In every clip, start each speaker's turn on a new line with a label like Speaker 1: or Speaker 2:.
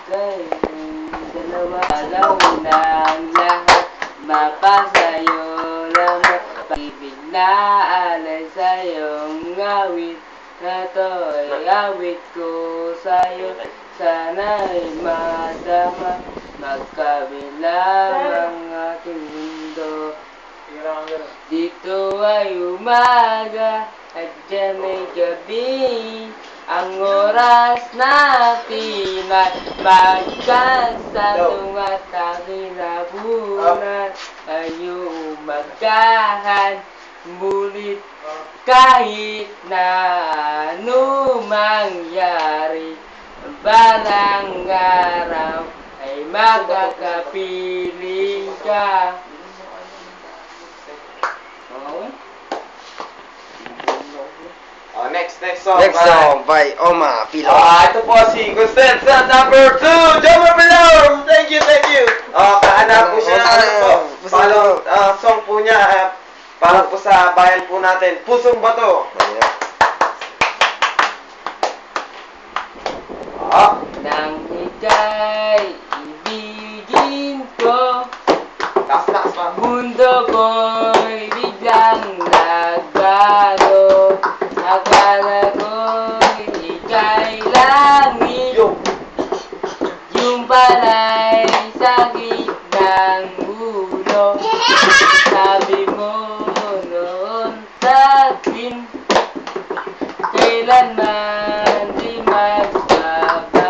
Speaker 1: kayong dalawa. Alam na ang lahat, mapasayo naman. Pag-ibig na alay sa'yong awit, na to'y awit ko sa'yo. Sana'y madama, magkabilang ang aking mundo. Dito ay umaga at dyan ay gabi. Ang oras natin ay magkasandong at aking labunan ay umagahan. Ngunit kahit na ano mangyari, balang araw ay makakapiling ka.
Speaker 2: Next song.
Speaker 3: Next song by Oma Pilo.
Speaker 2: Ito po si Constanza number 2. Jumper below. Thank you. Kahanap po siya ng follow song po niya. Para po sa bayan po natin. Pusong Bato.
Speaker 1: Nang ika'y ibigin ko,
Speaker 2: Taas pa.
Speaker 1: mundo ko'y biglang nagbago. Akala ko'y ika'y langit, yung pala'y sakit ng ulo. Sabi mo noon sa'kin, kailanman di magbabago.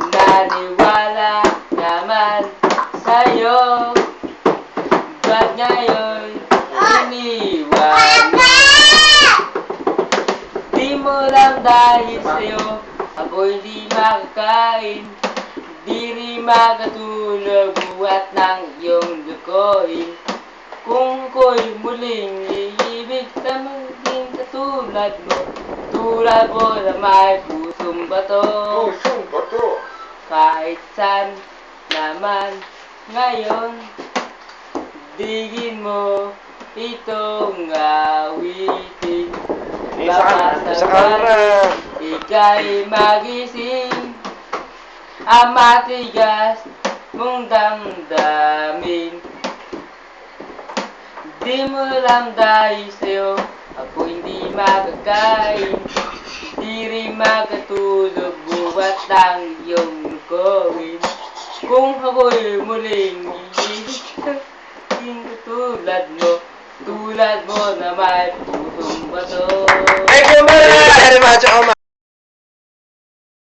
Speaker 1: Naniwala naman sa'yo, ba't ngayon iniwan mo? Di mo lang dahil sa'yo, ako'y di makakain. Di rin makatulog buhat ng iyong lukohin. Kung ko'y muling iibig na maging katulad mo, tulad mo na may pusong bato.
Speaker 2: Pusong Bato.
Speaker 1: Kahit saan naman ngayon, digin mo itong awitin. Baka
Speaker 3: Sa camera.
Speaker 1: ika'y magising, ang matigas mong damdamin. Di mo lang dahil sa'yo, ako hindi makakain. Di rin makatulog buhat ng iyong lukohin. Kung ako'y muling iibig katulad mo, tulad mo na may pusong bato.
Speaker 3: Thank you very much, Oma.